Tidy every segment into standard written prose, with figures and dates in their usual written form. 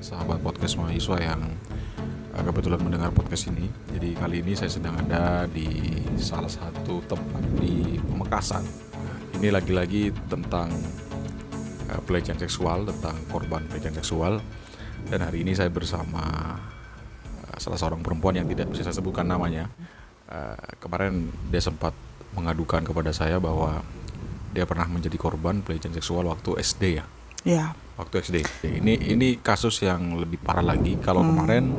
sahabat podcast mahasiswa yang kebetulan mendengar podcast ini. Jadi kali ini saya sedang ada di salah satu tempat di Pamekasan. Ini lagi-lagi tentang pelecehan seksual, tentang korban pelecehan seksual. Dan hari ini saya bersama salah seorang perempuan yang tidak bisa saya sebutkan namanya. Kemarin dia sempat mengadukan kepada saya bahwa dia pernah menjadi korban pelecehan seksual waktu SD ya. Ya. Waktu SD. Ini kasus yang lebih parah lagi. Kalau kemarin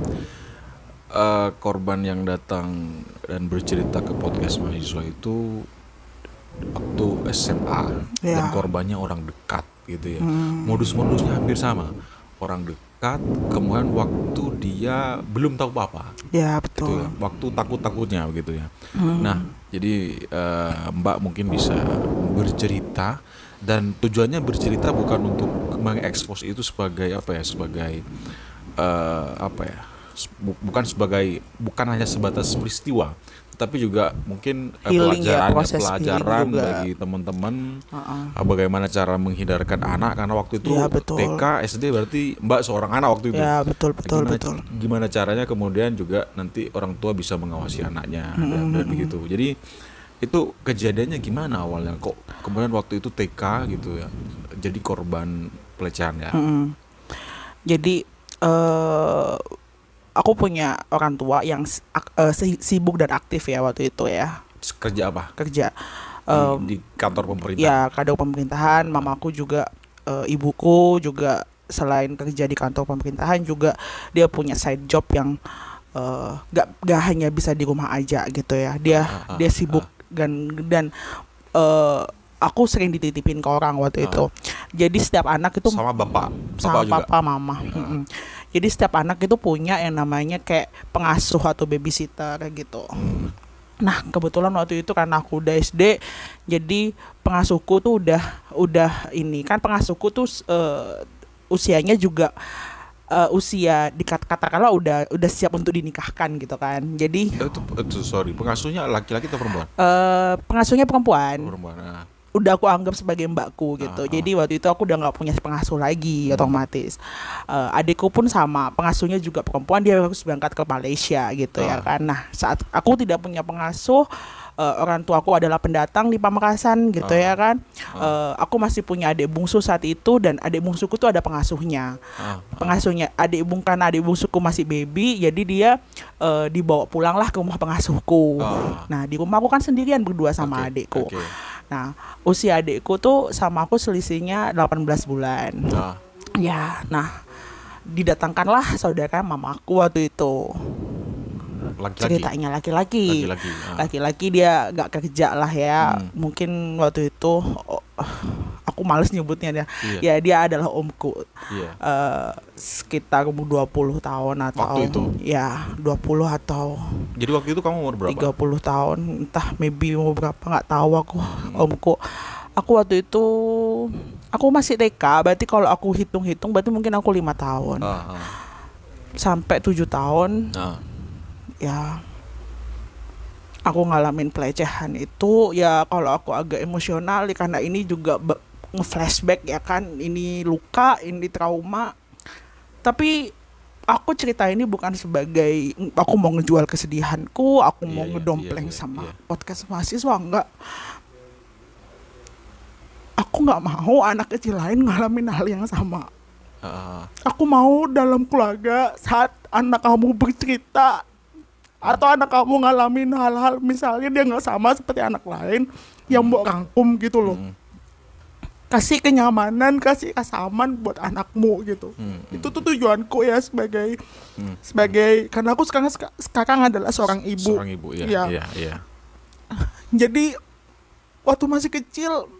korban yang datang dan bercerita ke podcast mahasiswa itu waktu SMA dan korbannya orang dekat gitu ya. Modus-modusnya hampir sama. Orang dekat, kemudian waktu dia belum tahu apa-apa. Ya, betul. Gitu ya. Waktu takut-takutnya begitu ya. Nah, jadi Mbak mungkin bisa bercerita, dan tujuannya bercerita bukan untuk mengekspos itu sebagai bukan hanya sebatas peristiwa, tapi juga mungkin pelajaran bagi teman-teman bagaimana cara menghindarkan anak, karena waktu itu TK SD berarti Mbak seorang anak waktu itu. Ya, betul. Gimana caranya kemudian juga nanti orang tua bisa mengawasi anaknya dan begitu. Jadi itu kejadiannya gimana awalnya, kok kemudian waktu itu TK gitu ya jadi korban pelecehan ya. Jadi aku punya orang tua yang sibuk dan aktif ya waktu itu ya. Kerja apa? Kerja di kantor pemerintah. Ya, kantor pemerintahan. Mamaku juga, ibuku juga selain kerja di kantor pemerintahan juga dia punya side job yang gak hanya bisa di rumah aja gitu ya. Dia sibuk dan aku sering dititipin ke orang waktu itu. Jadi setiap anak itu sama bapak sama juga? papa mama. Jadi setiap anak itu punya yang namanya kayak pengasuh atau babysitter gitu. Nah, kebetulan waktu itu karena aku udah SD, jadi pengasuhku tuh udah ini kan, pengasuhku tuh usianya juga usia katakanlah udah siap untuk dinikahkan gitu kan. Jadi pengasuhnya laki-laki atau perempuan? Pengasuhnya perempuan. Udah aku anggap sebagai mbakku gitu. Jadi waktu itu aku udah nggak punya pengasuh lagi, otomatis. Adikku pun sama, pengasuhnya juga perempuan, dia harus berangkat ke Malaysia gitu ya kan. Nah, saat aku tidak punya pengasuh, orang tuaku adalah pendatang di Pamekasan gitu ya kan. Aku masih punya adik bungsu saat itu, dan adik bungsuku tuh ada pengasuhnya. Pengasuhnya karena adik bungsuku masih baby, jadi dia dibawa pulanglah ke rumah pengasuhku. Nah, di rumah aku kan sendirian berdua sama adikku. Nah, usia adikku tuh sama aku selisihnya 18 bulan. Ya, nah didatangkanlah saudara mamaku waktu itu. Ceritanya laki-laki. Laki-laki, dia gak kerja lah ya. Mungkin waktu itu aku males nyebutnya dia. Ya, dia adalah omku. Sekitar 20 tahun atau waktu itu? Ya, 20 atau. Jadi waktu itu kamu umur berapa? 30 tahun, entah maybe umur berapa, gak tahu aku. Omku. Aku waktu itu aku masih TK, berarti kalau aku hitung-hitung berarti mungkin aku 5 tahun. Sampai 7 tahun. Ya, aku ngalamin pelecehan itu. Ya, kalau aku agak emosional karena ini juga nge-flashback ya kan. Ini luka, ini trauma. Tapi aku cerita ini bukan sebagai aku mau ngejual kesedihanku, aku mau ngedompleng sama podcast mahasiswa, enggak. Aku gak mau anak kecil lain ngalamin hal yang sama. Aku mau dalam keluarga saat anak kamu bercerita atau anak kamu ngalamin hal-hal misalnya dia gak sama seperti anak lain yang mau rangkum gitu loh. Kasih kenyamanan, kasih kesamaan buat anakmu gitu. Itu tuh tujuanku ya sebagai karena aku sekarang adalah seorang ibu. Iya. Jadi waktu masih kecil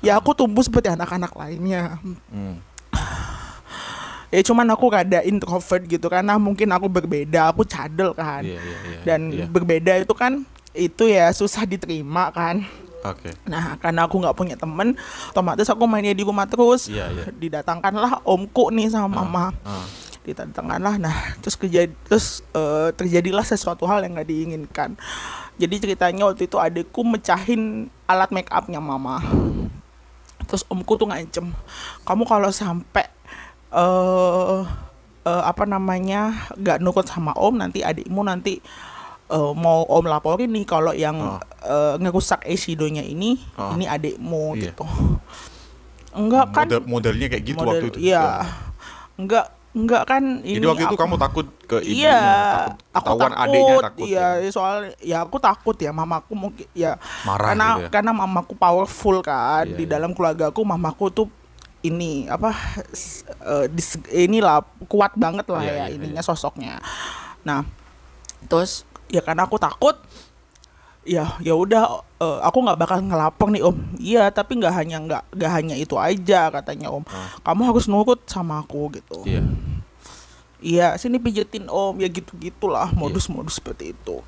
ya aku tumbuh seperti anak-anak lainnya. Ya cuman aku rada introvert gitu, karena mungkin aku berbeda, aku cadel kan. Dan berbeda itu kan itu ya susah diterima kan. Nah, karena aku nggak punya temen, otomatis aku mainnya di rumah terus. Didatangkanlah omku nih sama mama. Didatangkanlah. Nah, terus terjadilah sesuatu hal yang nggak diinginkan. Jadi ceritanya waktu itu adikku mecahin alat make upnya mama. Terus omku tuh ngancem, kamu kalau sampai apa namanya, nggak nurut sama om, nanti adikmu nanti mau om laporin nih kalau yang ngerusak Aishidonya ini adikmu gitu. Enggak kan modelnya kayak gitu waktu itu. Iya. Enggak kan ini. Jadi waktu itu kamu takut ke ibunya, iya, takut ketahuan takut, adiknya takut. Iya, soal ya aku takut ya, mamaku mungkin ya marah karena gitu ya. karena mamaku powerful kan Iya, di iya. dalam keluargaku. Mamaku tuh ini apa inilah kuat banget lah Iya, ya iya, ininya iya. sosoknya. Nah, terus ya karena aku takut, ya udah, aku nggak bakal ngelapor nih om. Iya, tapi nggak hanya itu aja katanya om. Kamu harus nurut sama aku gitu. Iya. Iya, sini pijetin om, ya gitu-gitulah modus-modus seperti itu.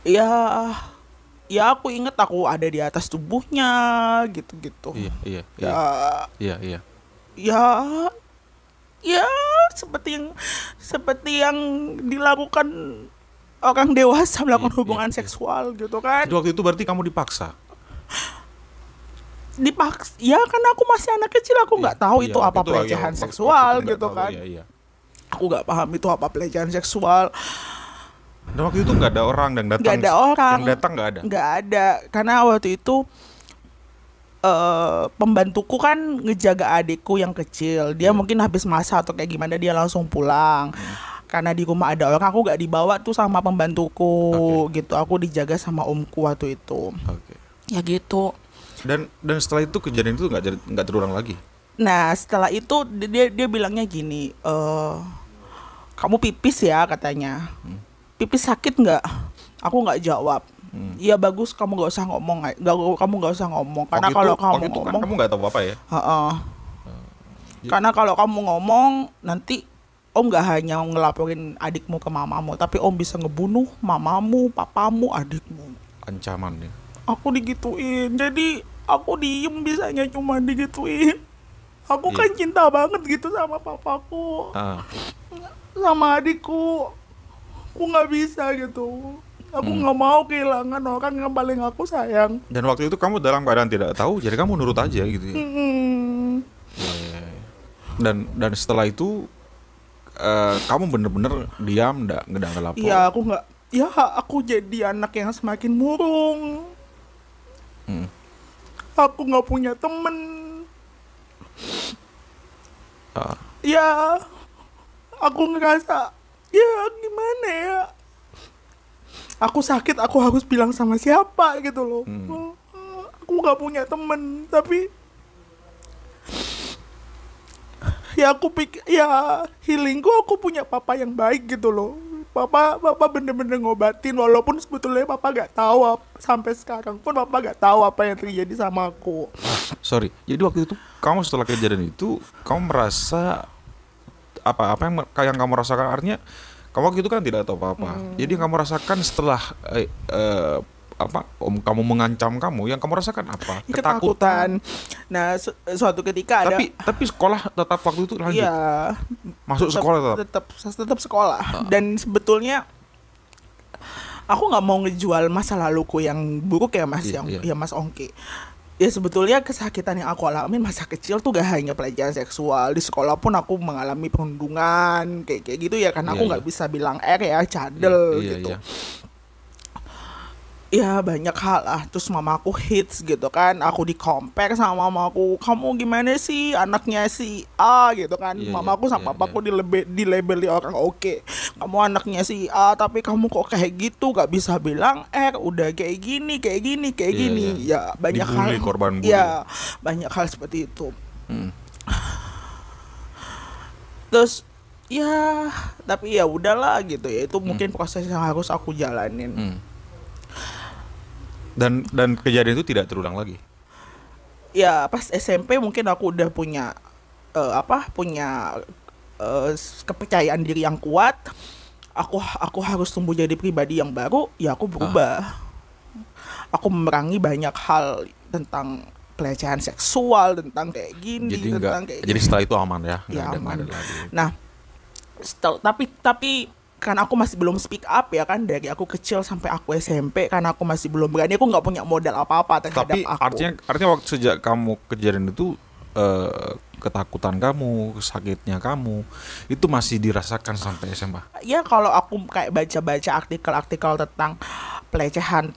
Ya, ya aku inget aku ada di atas tubuhnya gitu-gitu. Iya. Ya, Iya. ya, ya seperti yang dilakukan orang dewasa melakukan hubungan seksual gitu kan. Jadi waktu itu berarti kamu dipaksa. Dipaksa, ya kan aku masih anak kecil, aku nggak tahu itu apa pelecehan seksual gitu kan. Iya. Aku nggak paham itu apa pelecehan seksual. Dan waktu itu nggak ada orang dan datang. Nggak ada orang. Yang datang nggak ada. Nggak ada, karena waktu itu pembantuku kan ngejaga adikku yang kecil. Dia mungkin habis masa atau kayak gimana dia langsung pulang. Karena di rumah ada orang, aku nggak dibawa tuh sama pembantuku gitu. Aku dijaga sama omku waktu itu. Ya gitu. Dan setelah itu kejadian itu nggak terulang lagi. Nah setelah itu dia bilangnya gini, kamu pipis ya katanya. Pipis sakit nggak? Aku nggak jawab. Iya bagus, kamu nggak usah ngomong. Kamu nggak usah ngomong. Karena kalau kamu ngomong, kan kamu nggak tahu apa ya. Karena kalau kamu ngomong nanti om nggak hanya ngelaporin adikmu ke mamamu, tapi om bisa ngebunuh mamamu, papamu, adikmu. Ancaman ya. Aku digituin, jadi aku diem bisanya cuma digituin. Aku kan cinta banget gitu sama papaku, sama adikku. Aku nggak bisa gitu. Aku nggak mau kehilangan orang yang paling aku sayang. Dan waktu itu kamu dalam keadaan tidak tahu, jadi kamu nurut aja gitu ya. Dan setelah itu kamu bener-bener diam, nggak ngelapor. Iya, aku nggak. Ya, aku jadi anak yang semakin murung. Aku nggak punya temen. Ya, aku ngerasa, ya gimana ya? Aku sakit, aku harus bilang sama siapa gitu loh. Aku nggak punya temen, tapi ya aku pikir, ya healingku aku punya papa yang baik gitu loh. Papa bener-bener ngobatin, walaupun sebetulnya papa gak tahu sampai sekarang pun papa gak tahu apa yang terjadi sama aku. Sorry, jadi waktu itu kamu setelah kejadian itu kamu merasa apa yang kamu rasakan, artinya kamu waktu itu kan tidak tahu apa-apa. Jadi yang kamu rasakan setelah kamu mengancam kamu, yang kamu rasakan apa? Ketakutan. Nah, suatu ketika ada. Tapi sekolah tetap waktu itu lanjut. Iya. Masuk sekolah tetap sekolah. Dan sebetulnya aku nggak mau ngejual masa laluku yang buruk ya Mas, ya Mas Ongki. Ya sebetulnya kesakitan yang aku alami masa kecil tuh gak hanya pelecehan seksual. Di sekolah pun aku mengalami perundungan kayak gitu ya, karena aku nggak bisa bilang ya cadel gitu. Ya banyak hal lah. Terus mamaku hits gitu kan. Aku di-compare sama mamaku. Kamu gimana sih anaknya si A gitu kan. Mamaku sama papaku dilabeli orang oke. Kamu anaknya si A tapi kamu kok kayak gitu, gak bisa bilang udah kayak gini. Ya banyak dibully, hal. Korban bully. Ya banyak hal seperti itu. Terus ya tapi ya udahlah gitu ya. Itu mungkin proses yang harus aku jalanin. Dan kejadian itu tidak terulang lagi. Ya pas SMP mungkin aku udah punya kepercayaan diri yang kuat. Aku harus tumbuh jadi pribadi yang baru. Ya aku berubah. Aku memerangi banyak hal tentang pelecehan seksual, tentang kayak gini, jadi setelah itu aman ya. Ya aman. Ada lagi. Nah, tapi kan aku masih belum speak up ya kan, dari aku kecil sampai aku SMP, karena aku masih belum berani, aku nggak punya modal apa-apa terhadap tapi aku. artinya waktu sejak kamu kejadian itu ketakutan kamu, sakitnya kamu itu masih dirasakan sampai SMA? Ya kalau aku kayak baca-baca artikel-artikel tentang pelecehan,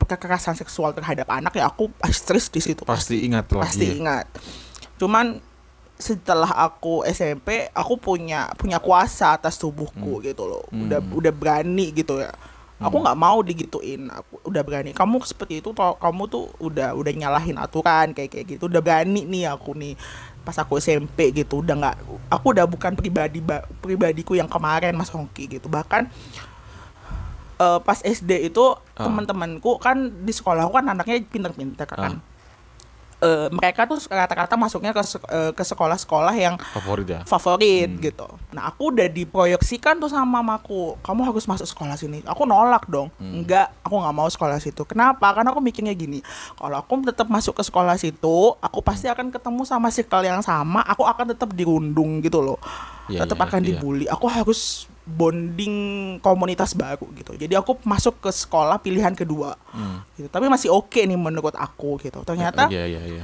kekerasan seksual terhadap anak, ya aku histeris di situ. Pasti ingat lagi. Pasti ingat. Cuman setelah aku SMP, aku punya kuasa atas tubuhku gitu loh. Udah berani gitu ya. Aku nggak mau digituin. Aku udah berani. Kamu seperti itu, kamu tuh udah nyalahin aturan kayak gitu. Udah berani nih aku nih. Pas aku SMP gitu, aku udah bukan pribadiku yang kemarin, Mas Hongki gitu. Bahkan pas SD itu teman-temanku kan di sekolahku kan anaknya pinter-pinter kan. Mereka tuh rata-rata masuknya ke sekolah-sekolah yang favorit gitu. Nah, aku udah diproyeksikan tuh sama mamaku, kamu harus masuk sekolah sini. Aku nolak dong. Enggak, aku nggak mau sekolah situ. Kenapa? Karena aku mikirnya gini, kalau aku tetap masuk ke sekolah situ, aku pasti akan ketemu sama circle yang sama, aku akan tetap dirundung gitu loh. Tetap akan dibully. Aku harus bonding komunitas baru gitu. Jadi aku masuk ke sekolah pilihan kedua. Gitu. Tapi masih oke nih menurut aku gitu. Ternyata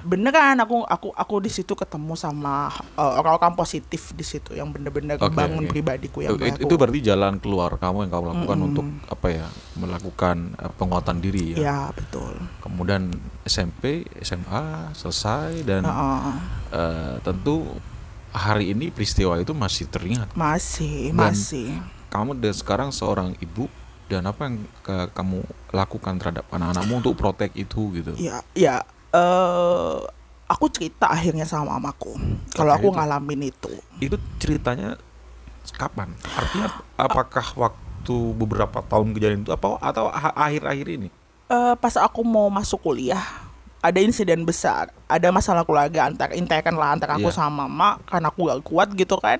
beneran aku di situ ketemu sama orang-orang positif di situ yang bener-bener membangun pribadiku yang baru. Itu berarti jalan keluar yang kamu lakukan untuk melakukan penguatan diri ya. Ya, betul. Kemudian SMP, SMA selesai dan tentu hari ini peristiwa itu masih teringat. Masih. Kamu sekarang seorang ibu, dan apa yang kamu lakukan terhadap anak-anakmu untuk protek itu gitu? Ya, aku cerita akhirnya sama mamaku kalau aku ngalamin itu. Itu ceritanya kapan? Artinya apakah waktu beberapa tahun kejadian itu atau akhir-akhir ini? Pas aku mau masuk kuliah, ada insiden besar, ada masalah keluarga antara aku sama mama, karena aku gak kuat gitu kan.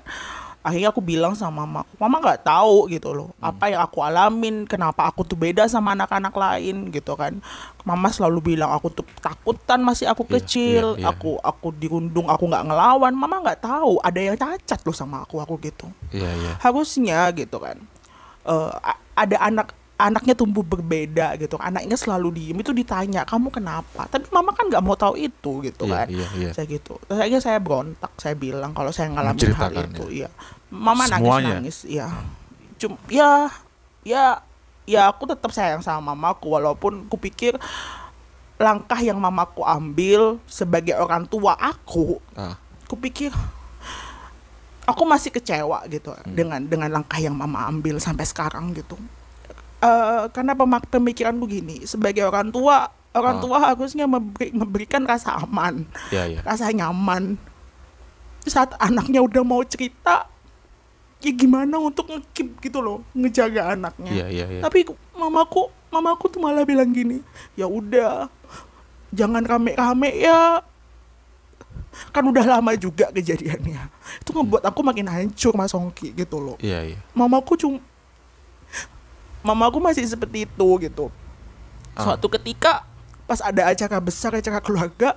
Akhirnya aku bilang sama mama gak tahu gitu loh apa yang aku alamin, kenapa aku tuh beda sama anak-anak lain gitu kan. Mama selalu bilang aku tuh takutan, masih aku kecil, aku dirundung, aku nggak ngelawan. Mama nggak tahu ada yang cacat loh sama aku gitu. Harusnya gitu kan, ada anaknya tumbuh berbeda gitu, anaknya selalu diem, itu ditanya kamu kenapa, tapi mama kan nggak mau tahu itu gitu kan. Saya gitu, terus akhirnya saya berontak, saya bilang kalau saya ngalamin hal itu mama nangis ya aku tetap sayang sama mamaku, walaupun kupikir langkah yang mamaku ambil sebagai orang tua aku, kupikir aku masih kecewa gitu dengan langkah yang mama ambil sampai sekarang gitu. Karena pemikiranku gini, sebagai orang tua harusnya memberikan rasa aman, rasa nyaman. Saat anaknya udah mau cerita, ya gimana untuk nge-keep gitu loh, ngejaga anaknya. Tapi mamaku tuh malah bilang gini, ya udah, jangan rame-rame ya. Kan udah lama juga kejadiannya. Itu ngebuat aku makin hancur, Mas Hongki gitu loh. Mamaku masih seperti itu gitu. Suatu ketika pas ada acara besar, acara keluarga,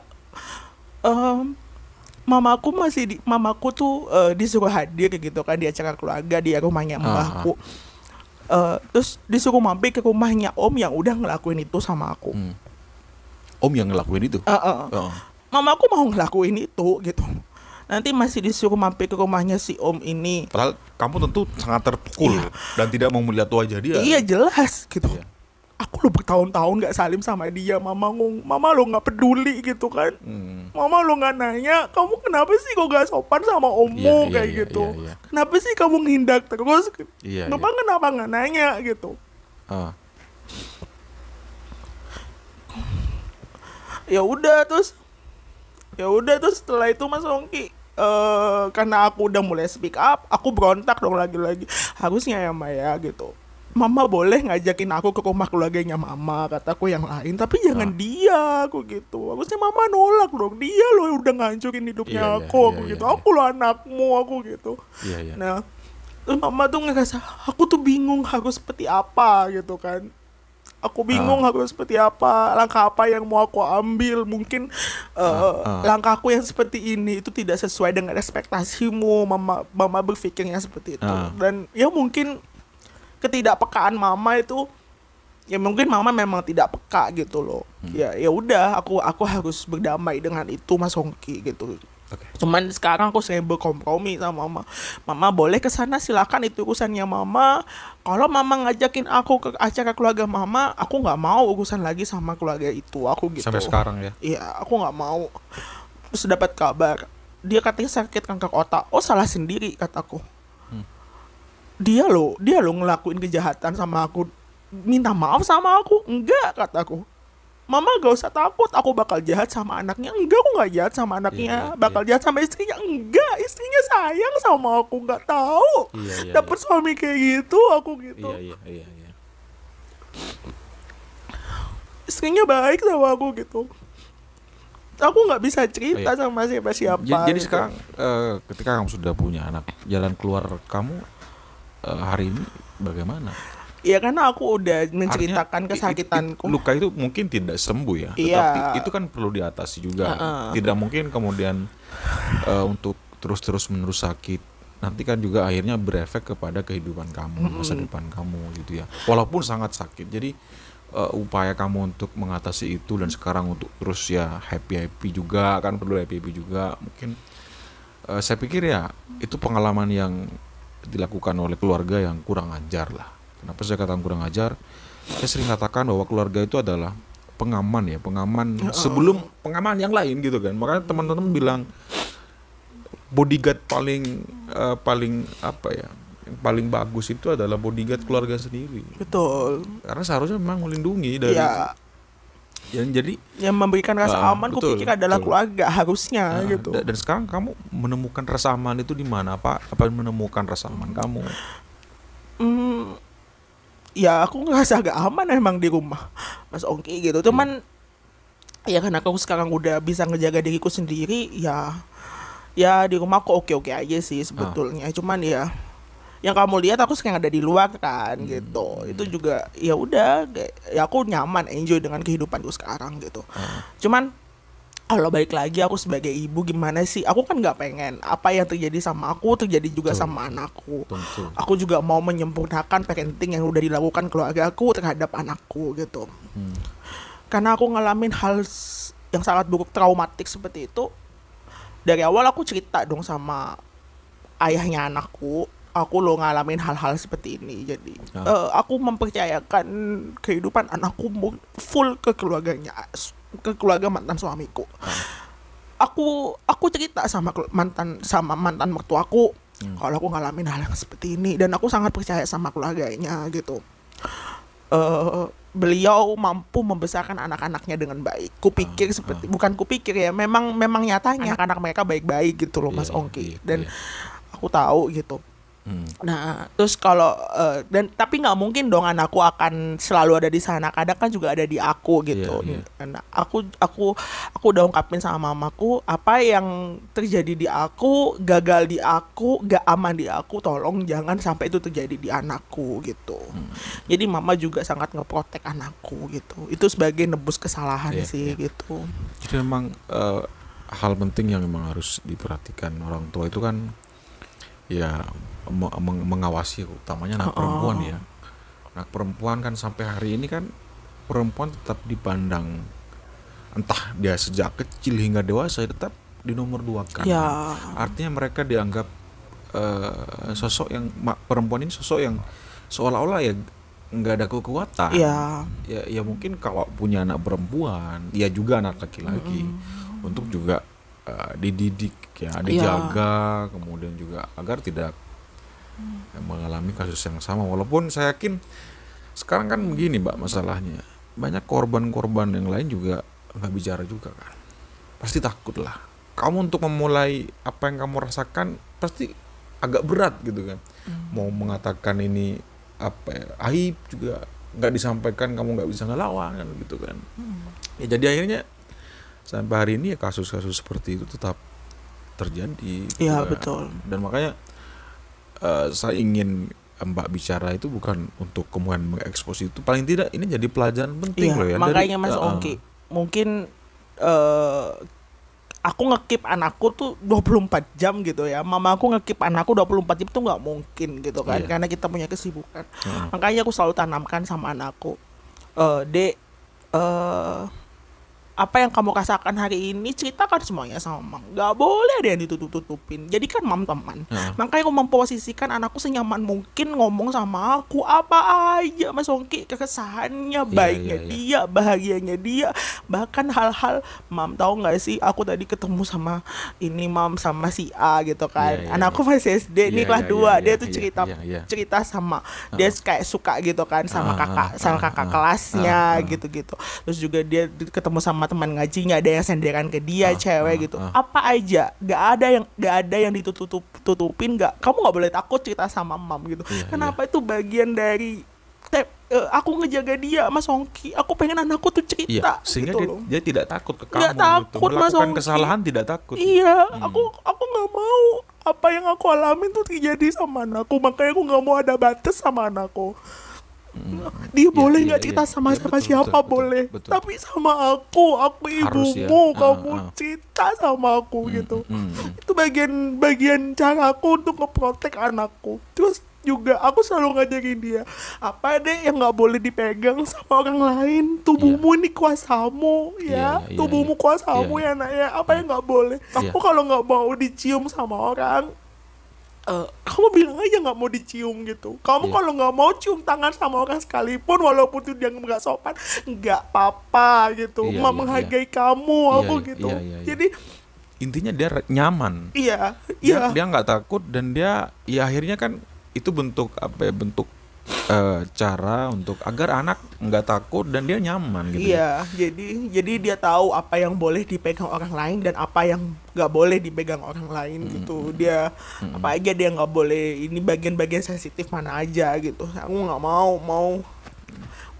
mamaku tuh disuruh hadir gitu kan di acara keluarga di rumahnya mbahku. Terus disuruh mampir ke rumahnya om yang udah ngelakuin itu sama aku. Om yang ngelakuin itu? Mamaku mau ngelakuin itu gitu. Nanti masih disuruh mampir ke rumahnya si om ini. Padahal kamu tentu sangat terpukul dan tidak mau melihat wajah dia. Iya jelas gitu. Aku lo bertahun-tahun gak salim sama dia. Mama lo gak peduli gitu kan. Mama lo gak nanya, kamu kenapa sih kok gak sopan sama ommu gitu. Kenapa sih kamu ngindak terus. Mama kenapa gak nanya gitu. Ya udah terus setelah itu Mas Hongki, karena aku udah mulai speak up, aku berontak dong lagi-lagi. Harusnya ya Maya gitu, Mama boleh ngajakin aku ke rumah keluarganya Mama, kataku yang lain, tapi jangan dia, aku gitu. Harusnya Mama nolak dong, dia loh udah ngancurin hidupnya aku gitu. Aku loh anakmu, aku gitu. Nah, terus Mama tuh ngerasa aku tuh bingung harus seperti apa gitu kan. Aku bingung harus seperti apa, langkah apa yang mau aku ambil. Mungkin langkahku yang seperti ini itu tidak sesuai dengan ekspektasimu. Mama berpikirnya seperti itu. Dan ya mungkin ketidakpekaan Mama itu ya mungkin mama memang tidak peka gitu loh. Ya udah, aku harus berdamai dengan itu, Mas Hongki gitu. Oke. Cuman sekarang aku sering berkompromi sama mama. Mama boleh ke sana, silakan, itu urusannya mama. Kalau mama ngajakin aku ke acara keluarga mama, aku nggak mau urusan lagi sama keluarga itu. Aku gitu. Sampai sekarang ya. Iya, aku nggak mau. Terus dapat kabar, dia katanya sakit kanker otak. Oh, salah sendiri, kataku. Dia loh ngelakuin kejahatan sama aku. Minta maaf sama aku? Enggak, kataku. Mama gak usah takut, aku bakal jahat sama anaknya. Enggak, aku gak jahat sama anaknya. Bakal jahat sama istrinya. Enggak, istrinya sayang sama aku. Gak tahu. Dapet suami kayak gitu, aku gitu. Iya. Istrinya baik sama aku gitu. Aku gak bisa cerita sama siapa-siapa. Jadi gitu. sekarang ketika kamu sudah punya anak, jalan keluar kamu hari ini bagaimana? Ya karena aku udah menceritakan kesakitanku. Luka itu mungkin tidak sembuh ya, tetapi itu kan perlu diatasi juga. Tidak mungkin kemudian untuk terus menerus sakit. Nanti kan juga akhirnya berefek kepada kehidupan kamu, masa depan kamu gitu ya. Walaupun sangat sakit. Jadi upaya kamu untuk mengatasi itu dan sekarang untuk terus ya happy juga, kan perlu happy juga. Mungkin saya pikir ya itu pengalaman yang dilakukan oleh keluarga yang kurang ajar lah. Kenapa saya katakan kurang ajar? Saya sering katakan bahwa keluarga itu adalah pengaman sebelum pengaman yang lain gitu kan. Makanya teman-teman bilang bodyguard paling yang paling bagus itu adalah bodyguard keluarga sendiri. Betul. Karena seharusnya memang melindungi dari jadi yang memberikan rasa aman, aku pikir adalah keluarga harusnya gitu. Dan sekarang kamu menemukan rasa aman itu di mana, Pak? Apa menemukan rasa aman kamu? Ya aku ngerasa agak aman emang di rumah, Mas Ongki gitu. Cuman ya karena aku sekarang udah bisa ngejaga diriku sendiri, ya di rumah aku oke aja sih sebetulnya. Cuman ya yang kamu lihat aku sekarang ada di luar kan gitu. Itu juga ya udah, ya aku nyaman, enjoy dengan kehidupanku sekarang gitu. Cuman kalau balik lagi aku sebagai ibu gimana sih? Aku kan nggak pengen apa yang terjadi sama aku terjadi juga sama anakku. Aku juga mau menyempurnakan parenting yang udah dilakukan keluarga aku terhadap anakku gitu. Karena aku ngalamin hal yang sangat buruk, traumatik seperti itu. Dari awal aku cerita dong sama ayahnya anakku. Aku lo ngalamin hal-hal seperti ini. Jadi aku mempercayakan kehidupan anakku full ke keluarganya, ke keluarga mantan suamiku. Aku cerita sama mantan mertuaku kalau aku ngalamin hal yang seperti ini, dan aku sangat percaya sama keluarganya gitu. Beliau mampu membesarkan anak-anaknya dengan baik. Kupikir seperti bukan kupikir ya, memang nyatanya anak-anak mereka baik-baik gitu loh, Mas Ongki. Dan aku tahu gitu. Nah, terus kalau dan tapi nggak mungkin dong anakku akan selalu ada di sana. Kadang kan juga ada di aku gitu. Karena aku udah ungkapin sama mamaku apa yang terjadi di aku, gagal di aku, gak aman di aku, tolong jangan sampai itu terjadi di anakku gitu. Jadi mama juga sangat ngeprotek anakku gitu. Itu sebagai nebus kesalahan gitu. Jadi memang hal penting yang memang harus diperhatikan orang tua itu kan ya mengawasi, utamanya anak perempuan ya. Anak perempuan kan sampai hari ini kan perempuan tetap dipandang, entah dia sejak kecil hingga dewasa tetap di nomor 2 kan. Artinya mereka dianggap sosok yang perempuan ini sosok yang seolah-olah ya nggak ada kekuatan. Ya mungkin kalau punya anak perempuan, ya juga anak laki-laki untuk juga dididik ya, dijaga, kemudian juga agar tidak mengalami kasus yang sama. Walaupun saya yakin sekarang kan begini Mbak, masalahnya banyak korban-korban yang lain juga nggak bicara juga kan, pasti takut lah. Kamu untuk memulai apa yang kamu rasakan pasti agak berat gitu kan. Mau mengatakan ini apa ya, aib juga nggak disampaikan, kamu nggak bisa ngelawan kan gitu kan. Ya jadi akhirnya sampai hari ini ya kasus-kasus seperti itu tetap terjadi. Iya betul. Dan makanya saya ingin Mbak bicara itu bukan untuk kemudian mengekspos itu, paling tidak ini jadi pelajaran penting loh ya. Makanya Mas Ongki, mungkin aku ngekip anakku tuh 24 jam gitu ya. Mama aku ngekip anakku 24 jam tuh nggak mungkin gitu kan, karena kita punya kesibukan. Makanya aku selalu tanamkan sama anakku, Dek, apa yang kamu rasakan hari ini ceritakan semuanya sama mam, nggak boleh ada yang ditutup-tutupin. Jadi kan mam teman, makanya aku memposisikan anakku senyaman mungkin ngomong sama aku apa aja Mas Ongki, keresahannya, baiknya dia, bahagianya dia, bahkan hal-hal mam tahu nggak sih, aku tadi ketemu sama ini mam sama si A gitu kan, anakku masih SD nih kelas 2, dia tuh cerita sama dia kayak suka gitu kan sama kakak kelasnya gitu-gitu. Terus juga dia ketemu sama teman ngajinya, ada yang senderan ke dia, cewek gitu. Apa aja, gak ada yang ditutupin, kamu nggak boleh takut cerita sama mam gitu. Kenapa itu bagian dari aku ngejaga dia Mas Ongki, aku pengen anakku tuh cerita sehingga gitu dia tidak takut ke kamu gak takut, gitu. Melakukan kesalahan tidak takut. Aku nggak mau apa yang aku alamin tuh terjadi sama anakku, makanya aku nggak mau ada batas sama anakku. Dia boleh nggak cerita sama siapa boleh, tapi sama aku ibumu, kamu cerita sama aku gitu. Itu bagian caraku untuk ngeprotek anakku. Terus juga aku selalu ngajarin dia, apa deh yang nggak boleh dipegang sama orang lain, tubuhmu ini kuasamu ya, tubuhmu kuasamu ya nak ya, apa yang nggak boleh. Aku kalau nggak mau dicium sama orang, kamu bilang aja nggak mau dicium gitu. Kamu kalau nggak mau cium tangan sama orang sekalipun, walaupun itu dia nggak sopan, nggak apa-apa gitu. Menghargai kamu, aku gitu. Jadi intinya dia nyaman. Dia nggak takut, dan dia akhirnya kan itu bentuk bentuk cara untuk agar anak nggak takut dan dia nyaman gitu. Jadi dia tahu apa yang boleh dipegang orang lain dan apa yang nggak boleh dipegang orang lain gitu. Dia apa aja dia nggak boleh, ini bagian-bagian sensitif mana aja gitu. Aku nggak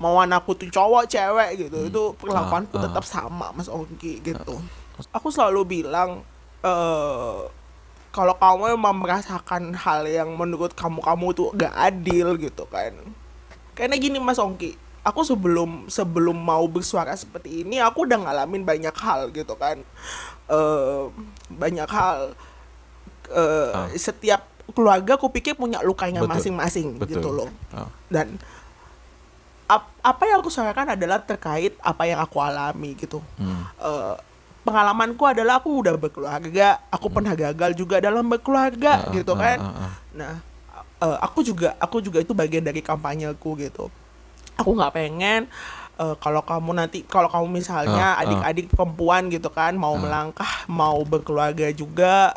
mau anakku tuh cowok cewek gitu, itu perlakuanku tetap sama Mas Ongki gitu. Aku selalu bilang, kalau kamu memang merasakan hal yang menurut kamu tuh gak adil gitu kan. Karena gini Mas Ongki, aku sebelum mau bersuara seperti ini, aku udah ngalamin banyak hal gitu kan. Banyak hal. Setiap keluarga aku pikir punya lukanya masing-masing gitu loh. Dan apa yang aku suarakan adalah terkait apa yang aku alami gitu. Pengalamanku adalah aku udah berkeluarga, aku pernah gagal juga dalam berkeluarga gitu kan. Nah, aku juga itu bagian dari kampanyeku gitu. Aku nggak pengen kalau kamu misalnya adik-adik perempuan gitu kan mau melangkah, mau berkeluarga juga,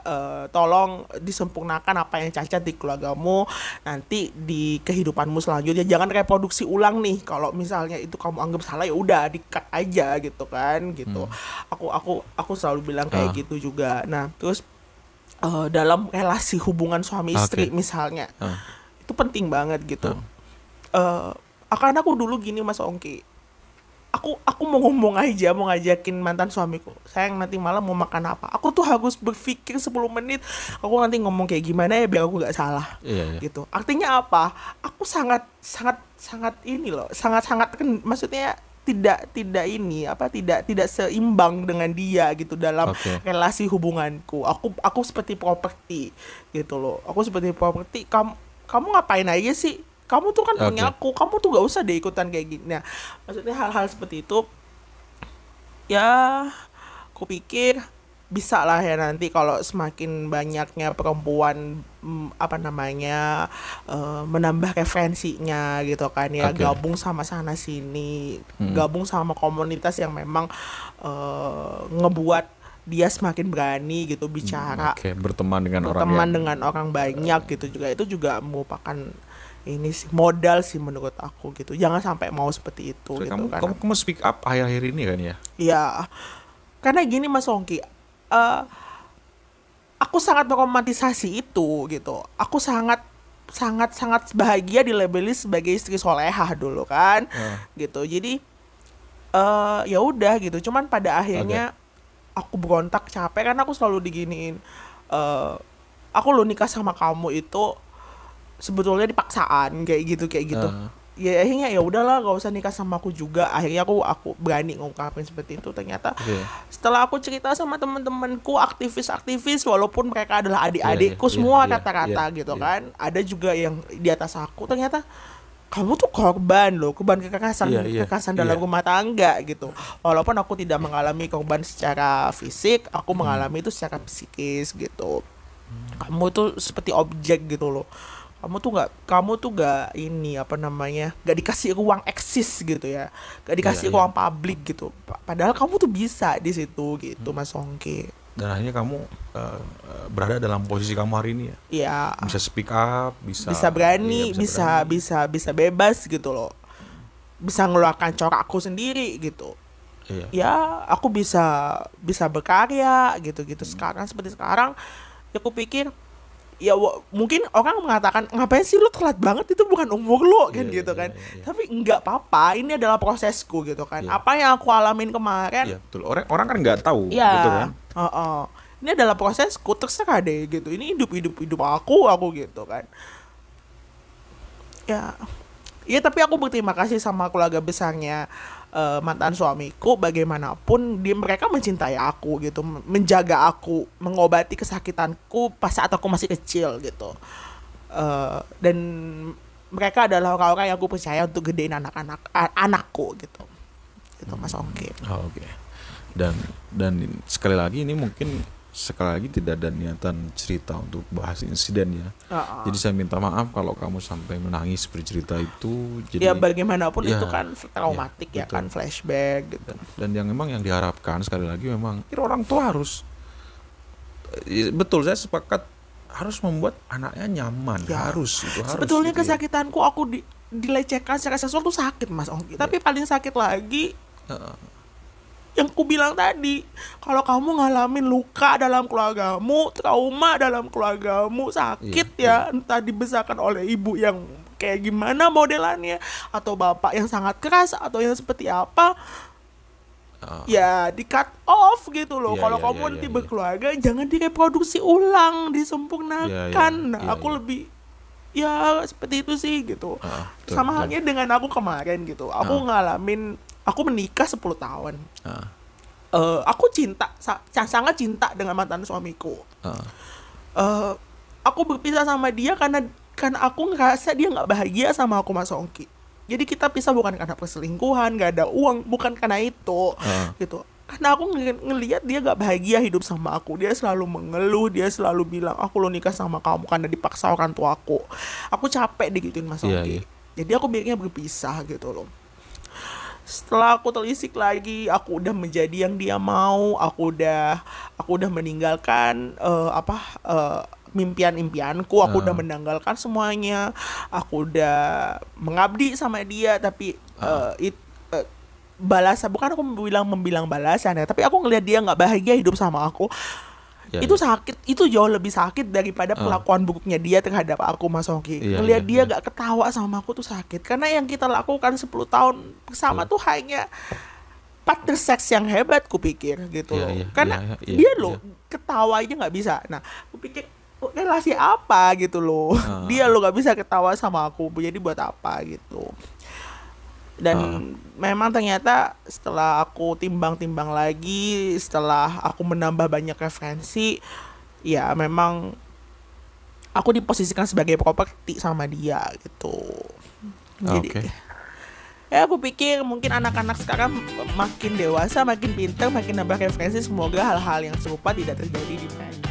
tolong disempurnakan apa yang cacat di keluargamu, nanti di kehidupanmu selanjutnya jangan reproduksi ulang nih. Kalau misalnya itu kamu anggap salah, ya udah di-cut aja gitu kan gitu. Aku selalu bilang kayak gitu juga. Nah, terus dalam relasi hubungan suami istri misalnya, itu penting banget gitu. Karena aku dulu gini Mas Ongki, aku mau ngomong aja, mau ngajakin mantan suamiku, sayang nanti malam mau makan apa, aku tuh harus berpikir 10 menit, aku nanti ngomong kayak gimana ya biar aku gak salah. Gitu. Artinya apa? Aku sangat ini loh, maksudnya tidak seimbang dengan dia gitu dalam relasi hubunganku. Aku seperti properti gitu loh. Aku seperti properti. Kamu ngapain aja sih? Kamu tuh kan punya aku, kamu tuh gak usah deh ikutan kayak gini. Nah, maksudnya hal-hal seperti itu, ya aku pikir bisa lah ya nanti kalau semakin banyaknya perempuan menambah referensinya gitu kan ya, gabung sama sana sini, gabung sama komunitas yang memang ngebuat dia semakin berani gitu bicara, berteman dengan orang banyak gitu juga. Itu juga merupakan ini sih modal sih menurut aku gitu. Jangan sampai mau seperti itu gitu. Kamu speak up akhir-akhir ini kan ya? Iya. Karena gini Mas Ongki, aku sangat meromantisasi itu gitu. Aku sangat bahagia dilabeli sebagai istri solehah dulu kan. Gitu. Jadi ya udah gitu. Cuman pada akhirnya aku berontak, capek karena aku selalu diginiin. Aku lo nikah sama kamu itu sebetulnya dipaksaan kayak gitu. Ya akhirnya ya udahlah, gak usah nikah sama aku juga. Akhirnya aku berani ngungkapin seperti itu. Ternyata setelah aku cerita sama teman-temanku aktivis walaupun mereka adalah adik-adikku semua rata-rata gitu kan, ada juga yang di atas aku, ternyata kamu tuh korban kekerasan kekerasan dalam rumah tangga gitu. Walaupun aku tidak mengalami korban secara fisik, aku mengalami itu secara psikis gitu. Kamu tuh seperti objek gitu loh. Kamu tuh nggak ini apa namanya, nggak dikasih ruang eksis gitu ya, nggak dikasih ruang publik gitu. Padahal kamu tuh bisa di situ gitu, Mas Ongki. Dan akhirnya kamu berada dalam posisi kamu hari ini ya. Iya. Bisa speak up, bisa berani, bisa bebas gitu loh. Bisa ngeluarkan corak aku sendiri gitu. Iya. Ya, aku bisa berkarya gitu-gitu. Sekarang seperti sekarang, ya aku pikir ya mungkin orang mengatakan ngapain sih lu telat banget, itu bukan umur lu kan gitu kan. Tapi enggak apa-apa, ini adalah prosesku gitu kan. Apa yang aku alamin kemarin. Iya, betul. Orang kan nggak tahu gitu kan. Ini adalah prosesku, terserah deh gitu. Ini hidup aku gitu kan. Ya tapi aku berterima kasih sama keluarga besarnya mantan suamiku. Bagaimanapun mereka mencintai aku gitu, menjaga aku, mengobati kesakitanku pas saat aku masih kecil gitu. Dan mereka adalah orang-orang yang aku percaya untuk gedein anakku gitu Mas Ongki. Oke. Dan sekali lagi ini mungkin tidak ada niatan cerita untuk bahas insiden ya. Jadi saya minta maaf kalau kamu sampai menangis bercerita itu. Jadi, ya bagaimanapun itu kan traumatik ya kan, flashback gitu. Dan yang memang yang diharapkan sekali lagi memang orang tua harus, betul saya sepakat, harus membuat anaknya nyaman. Harus itu harus. Sebetulnya gitu kesakitanku aku dilecehkan secara seksual tuh sakit Mas Ongki. Tapi paling sakit lagi yang ku bilang tadi, kalau kamu ngalamin luka dalam keluargamu, trauma dalam keluargamu, sakit entah dibesarkan oleh ibu yang kayak gimana modelannya, atau bapak yang sangat keras, atau yang seperti apa, ya di cut off gitu loh. Kalau kamu nanti berkeluarga, jangan direproduksi ulang, disempurnakan. Aku lebih seperti itu sih gitu. Sama halnya dengan aku kemarin gitu. Aku aku menikah 10 tahun. Aku sangat cinta dengan mantan suamiku. Aku berpisah sama dia karena aku ngerasa dia nggak bahagia sama aku, Mas Ongki. Jadi kita pisah bukan karena perselingkuhan, nggak ada uang, bukan karena itu, gitu. Karena aku ngelihat dia nggak bahagia hidup sama aku. Dia selalu mengeluh, dia selalu bilang, aku lo nikah sama kamu karena dipaksa orang tua aku. Aku capek digituin, Mas Ongki. Jadi aku biarnya berpisah gitu loh. Setelah aku telisik lagi, aku udah menjadi yang dia mau. Aku udah meninggalkan mimpian-impianku. Aku udah menanggalkan semuanya. Aku udah mengabdi sama dia. Tapi balasan, bukan aku membilang balasan ya, tapi aku ngelihat dia nggak bahagia hidup sama aku. Itu sakit, itu jauh lebih sakit daripada perlakuan buruknya dia terhadap aku, Mas Ongki. Ngelihat dia gak ketawa sama aku tuh sakit. Karena yang kita lakukan 10 tahun bersama tuh hanya partner seks yang hebat, kupikir gitu loh. Karena dia loh ketawa aja gak bisa. Nah, kupikir relasi apa gitu loh. Dia loh gak bisa ketawa sama aku, jadi buat apa gitu. Dan memang ternyata setelah aku timbang-timbang lagi, setelah aku menambah banyak referensi, ya memang aku diposisikan sebagai properti sama dia gitu. Jadi aku pikir mungkin anak-anak sekarang makin dewasa, makin pintar, makin nambah referensi. Semoga hal-hal yang serupa tidak terjadi di mereka.